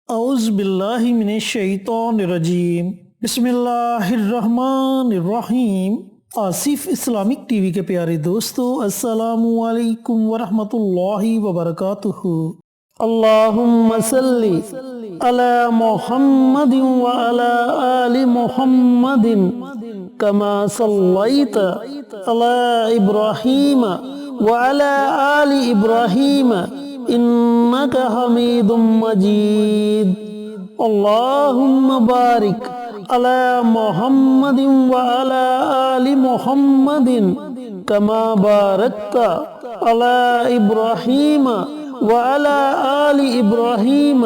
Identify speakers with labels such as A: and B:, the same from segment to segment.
A: औज़ बिल्लाहि मिनश शैतानिर रजीम। बिस्मिल्लाहिर्रहमानिर्रहीम। Asif Islamic TV के प्यारे दोस्तों, अस्सलामु अलैकुम वरहमतुल्लाहि वबरकातुहू। अल्लाहुम्मा सल्ली अला मुहम्मदिन व अला आलि मुहम्मदिन कमा सल्लैत अला इब्राहीम व अला आलि इब्राहीम इन्नका हमीदुम मजीद। अल्लाहुम्मा बारिक अला मुहम्मदिन व अला आलि मुहम्मदिन कमा बारकता अला इब्राहीम व अला आलि इब्राहीम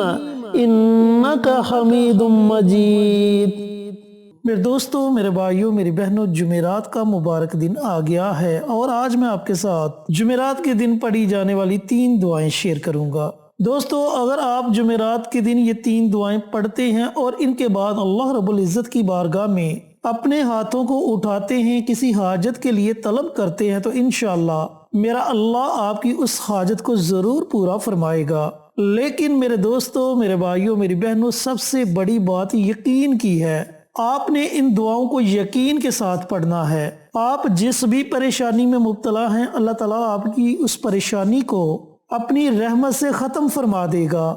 A: इन्नका हमीदुम मजीद। मेरे दोस्तों, मेरे भाइयों, मेरी बहनों, जुमेरात का मुबारक दिन आ गया है और आज मैं आपके साथ जुमेरात के दिन पढ़ी जाने वाली 3 दुआएं शेयर करूंगा। दोस्तों, अगर आप जुमेरात के दिन ये 3 दुआएं पढ़ते हैं और इनके बाद अल्लाह रब्बुल इज़्ज़त की बारगाह में अपने हाथों को उठाते हैं, किसी हाजत के लिए तलब करते हैं, तो इंशाअल्लाह मेरा अल्लाह आपकी उस हाजत को ज़रूर पूरा फरमाएगा। लेकिन मेरे दोस्तों, मेरे भाइयों, मेरी बहनों, सबसे बड़ी बात यकीन की है। आपने इन दुआओं को यकीन के साथ पढ़ना है। आप जिस भी परेशानी में मुब्तला हैं, अल्लाह ताला आपकी उस परेशानी को अपनी रहमत से ख़त्म फरमा देगा।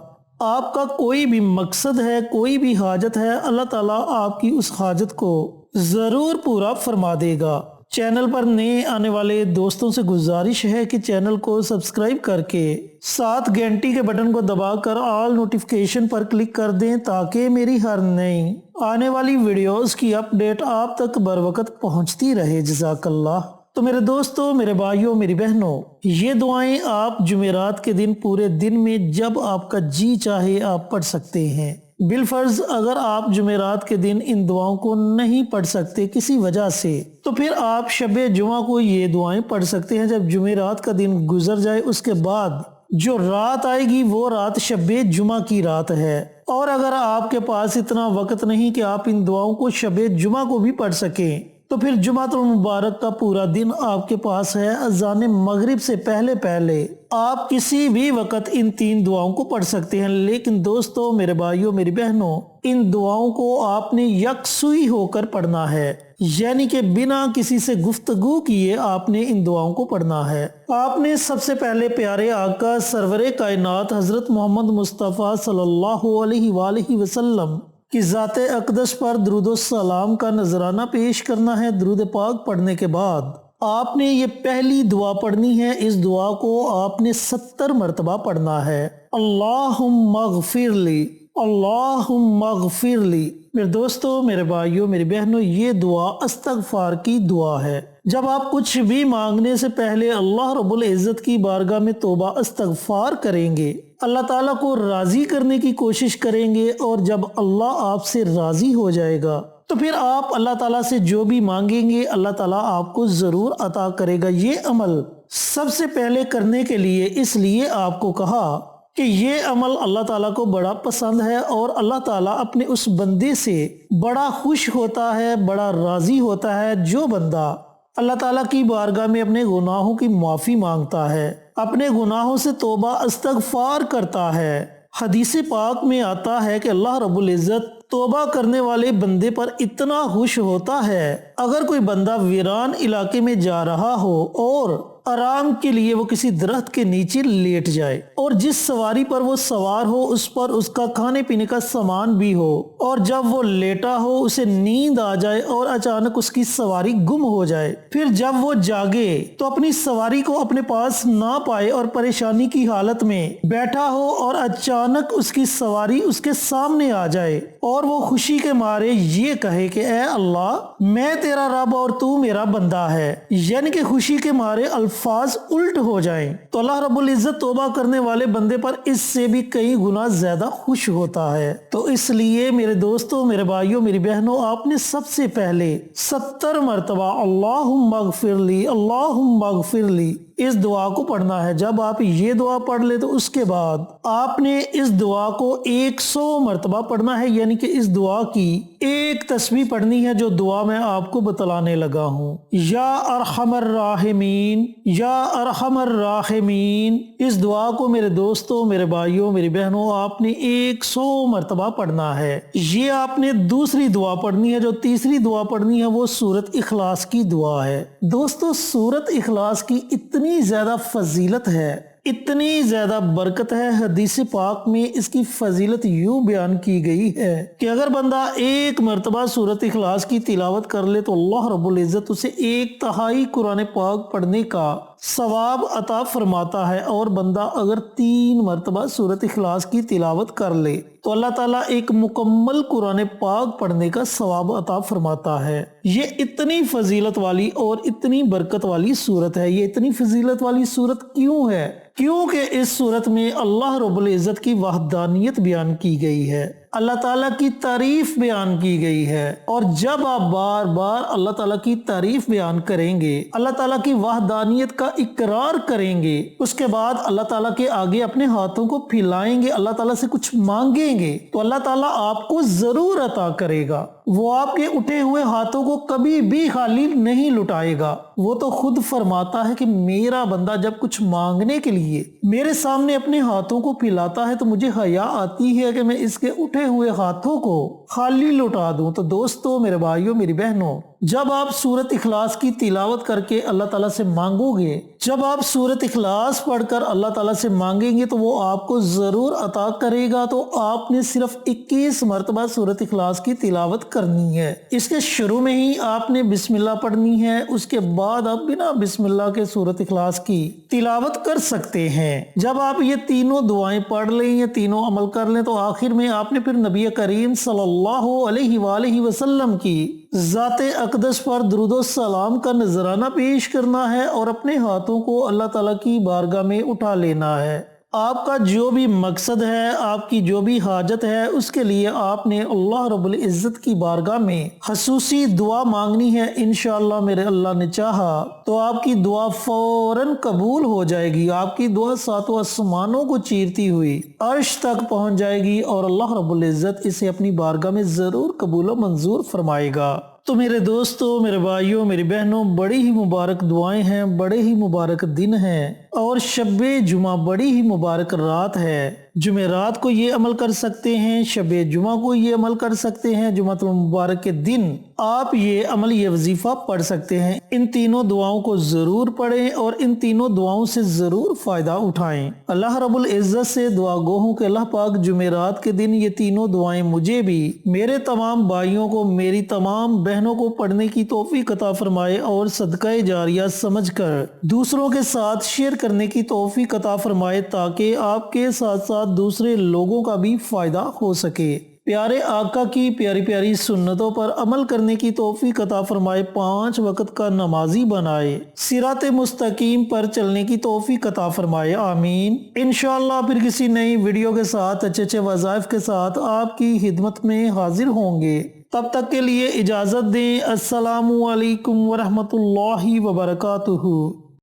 A: आपका कोई भी मकसद है, कोई भी हाजत है, अल्लाह ताला आपकी उस हाजत को ज़रूर पूरा फरमा देगा। चैनल पर नए आने वाले दोस्तों से गुजारिश है कि चैनल को सब्सक्राइब करके साथ घंटी के बटन को दबाकर ऑल नोटिफिकेशन पर क्लिक कर दें ताकि मेरी हर नई आने वाली वीडियोस की अपडेट आप तक बर वक्त पहुंचती रहे। जज़ाकल्लाह। तो मेरे दोस्तों, मेरे भाइयों, मेरी बहनों, ये दुआएं आप जुमेरात के दिन पूरे दिन में जब आपका जी चाहे आप पढ़ सकते हैं। बिलफर्ज अगर आप जुमेरात के दिन इन दुआओं को नहीं पढ़ सकते किसी वजह से, तो फिर आप शबे जुमा को ये दुआएं पढ़ सकते हैं। जब जुमेरात का दिन गुजर जाए उसके बाद जो रात आएगी वो रात शबे जुमा की रात है। और अगर आपके पास इतना वक्त नहीं कि आप इन दुआओं को शबे जुमा को भी पढ़ सकें, तो फिर जुमातुल मुबारक का पूरा दिन आपके पास है। अज़ान मगरिब से पहले पहले आप किसी भी वक्त इन 3 दुआओं को पढ़ सकते हैं। लेकिन दोस्तों, मेरे भाइयों, मेरी बहनों, इन दुआओं को आपने यकसुई होकर पढ़ना है, यानी कि बिना किसी से गुफ्तगू किए आपने इन दुआओं को पढ़ना है। आपने सबसे पहले प्यारे आका सरवरे कायनात हजरत मोहम्मद मुस्तफ़ा सल्लल्लाहु अलैहि वसल्लम कि ज़ाते अक़दस पर दुरूद सलाम का नजराना पेश करना है। दुरूद पाक पढ़ने के बाद आपने ये पहली दुआ पढ़नी है। इस दुआ को आपने 70 मरतबा पढ़ना है। अल्लाहुम्मा ग़फ़िरली, अल्लाहुम्मा ग़फ़िरली। मेरे दोस्तों, मेरे भाइयों, मेरी बहनों, ये दुआ इस्तग़फ़ार की दुआ है। जब आप कुछ भी मांगने से पहले अल्लाह रब्बुल इज़्ज़त की बारगाह में तौबा इस्तग़फ़ार करेंगे, अल्लाह ताला को राज़ी करने की कोशिश करेंगे, और जब अल्लाह आपसे राज़ी हो जाएगा तो फिर आप अल्लाह ताला से जो भी मांगेंगे अल्लाह ताला आपको ज़रूर अता करेगा। ये अमल सबसे पहले करने के लिए इसलिए आपको कहा कि ये अमल अल्लाह ताला को बड़ा पसंद है और अल्लाह ताला अपने उस बंदे से बड़ा खुश होता है, बड़ा राज़ी होता है जो बंदा अल्लाह ताला की बारगाह में अपने गुनाहों की माफ़ी मांगता है, अपने गुनाहों से तौबा इस्तग़फ़ार करता है। हदीस पाक में आता है कि अल्लाह रब्बुल इज़्ज़त तौबा करने वाले बंदे पर इतना खुश होता है, अगर कोई बंदा वीरान इलाके में जा रहा हो और आराम के लिए वो किसी दरख्त के नीचे लेट जाए और जिस सवारी पर वो सवार हो उस पर उसका खाने पीने का सामान भी हो, और जब वो लेटा हो उसे नींद आ जाए और अचानक उसकी सवारी गुम हो जाए, फिर जब वो जागे तो अपनी सवारी को अपने पास ना पाए और परेशानी की हालत में बैठा हो और अचानक उसकी सवारी उसके सामने आ जाए और वो खुशी के मारे ये कहे कि ऐ अल्लाह, मैं तेरा रब और तू मेरा बंदा है, यानी कि खुशी के मारे अल्फाज उल्ट हो जाएं, तो अल्लाह रब्बुल इज़्ज़त तौबा करने वाले बंदे पर इससे भी कई गुना ज्यादा खुश होता है। तो इसलिए मेरे दोस्तों, मेरे भाइयों, मेरी बहनों, आपने सबसे पहले 70 मरतबा अल्लाहुम्मा ग़फ़िरली, अल्लाहुम्मा ग़फ़िरली اس دعا کو پڑھنا ہے۔ جب آپ یہ دعا پڑھ لے تو اس کے بعد آپ نے اس دعا کو 100 مرتبہ پڑھنا ہے، یعنی کہ اس دعا کی ایک تسبیح پڑھنی ہے جو دعا میں آپ کو بتلانے لگا ہوں۔ یا ارحم الراحمین، یا ارحم الراحمین، اس دعا کو میرے دوستوں، میرے بھائیوں، میری بہنوں، آپ نے 100 مرتبہ پڑھنا ہے۔ یہ آپ نے دوسری دعا پڑھنی ہے۔ جو تیسری دعا پڑھنی ہے وہ سورۃ اخلاص کی دعا ہے۔ دوستو، سورۃ اخلاص کی اتنی زیادہ فضیلت ہے، اتنی زیادہ برکت ہے، حدیث پاک میں اس کی فضیلت یوں بیان کی گئی ہے کہ اگر بندہ ایک مرتبہ سورۃ اخلاص کی تلاوت کر لے تو اللہ رب العزت اسے 1/3 قرآن پاک پڑھنے کا ثواب عطا فرماتا ہے، اور بندہ اگر 3 مرتبہ سورۃ اخلاص کی تلاوت کر لے تو اللہ تعالیٰ ایک مکمل قرآن پاک پڑھنے کا ثواب عطا فرماتا ہے۔ یہ اتنی فضیلت والی اور اتنی برکت والی سورت ہے۔ یہ اتنی فضیلت والی سورت کیوں ہے؟ کیونکہ اس سورت میں اللہ رب العزت کی وحدانیت بیان کی گئی ہے، اللہ تعالیٰ کی تعریف بیان کی گئی ہے، اور جب آپ بار بار اللہ تعالیٰ کی تعریف بیان کریں گے، اللہ تعالیٰ کی وحدانیت کا اقرار کریں گے، اس کے بعد اللہ تعالیٰ کے آگے اپنے ہاتھوں کو پھیلائیں گے، اللہ تعالیٰ سے کچھ مانگیں گے تو اللہ تعالیٰ آپ کو ضرور عطا کرے گا۔ وہ آپ کے اٹھے ہوئے ہاتھوں کو کبھی بھی خالی نہیں لٹائے گا۔ وہ تو خود فرماتا ہے کہ میرا بندہ جب کچھ مانگنے کے لیے میرے سامنے اپنے ہاتھوں کو پھیلاتا ہے تو مجھے حیا آتی ہے کہ میں اس کے اٹھے ہوئے ہاتھوں کو خالی لٹا دوں۔ تو دوستو، میرے بھائیوں، میری بہنوں، جب آپ سورۃ اخلاص کی تلاوت کر کے اللہ تعالیٰ سے مانگو گے، جب آپ سورۃ اخلاص پڑھ کر اللہ تعالیٰ سے مانگیں گے تو وہ آپ کو ضرور عطا کرے گا۔ تو آپ نے صرف 21 مرتبہ سورۃ اخلاص کی تلاوت کرنی ہے۔ اس کے شروع میں ہی آپ نے بسم اللہ پڑھنی ہے، اس کے بعد آپ بنا بسم اللہ کے سورۃ اخلاص کی تلاوت کر سکتے ہیں۔ جب آپ یہ تینوں دعائیں پڑھ لیں، یہ تینوں عمل کر لیں، تو آخر میں آپ نے پھر نبی کریم صلی اللہ علیہ وآلہ وسلم کی ذات اقدس پر درود و سلام کا نذرانہ پیش کرنا ہے اور اپنے ہاتھوں کو اللہ تعالیٰ کی بارگاہ میں اٹھا لینا ہے۔ آپ کا جو بھی مقصد ہے، آپ کی جو بھی حاجت ہے، اس کے لیے آپ نے اللہ رب العزت کی بارگاہ میں خصوصی دعا مانگنی ہے۔ انشاءاللہ میرے اللہ نے چاہا تو آپ کی دعا فوراً قبول ہو جائے گی۔ آپ کی دعا 7 آسمانوں کو چیرتی ہوئی عرش تک پہنچ جائے گی، اور اللہ رب العزت اسے اپنی بارگاہ میں ضرور قبول و منظور فرمائے گا۔ تو میرے دوستوں، میرے بھائیوں، میری بہنوں، بڑی ہی مبارک دعائیں ہیں، بڑے ہی مبارک دن ہیں، اور شب جمعہ بڑی ہی مبارک رات ہے۔ جمعرات کو یہ عمل کر سکتے ہیں، شب جمعہ کو یہ عمل کر سکتے ہیں، جمعہ المبارک کے دن آپ یہ عمل، یہ وظیفہ پڑھ سکتے ہیں۔ ان تینوں دعاؤں کو ضرور پڑھیں اور ان تینوں دعاؤں سے ضرور فائدہ اٹھائیں۔ اللہ رب العزت سے دعا گو ہوں کہ اللہ پاک جمعرات کے دن یہ تینوں دعائیں مجھے بھی، میرے تمام بھائیوں کو، میری تمام بہنوں کو پڑھنے کی توفیق عطا فرمائے، اور صدقہ جاریہ سمجھ کر دوسروں کے ساتھ شیئر کرنے کی توفیق عطا فرمائے، تاکہ آپ کے ساتھ ساتھ دوسرے لوگوں کا بھی فائدہ ہو سکے۔ پیارے آقا کی پیاری پیاری سنتوں پر عمل کرنے کی توفیق عطا فرمائے، 5 وقت کا نمازی بنائے، صراط مستقیم پر چلنے کی توفیق عطا فرمائے، آمین۔ انشاءاللہ پھر کسی نئی ویڈیو کے ساتھ، اچھے وظائف کے ساتھ آپ کی خدمت میں حاضر ہوں گے۔ تب تک کے لیے اجازت دیں۔ السلام علیکم ورحمۃ اللہ وبرکاتہ۔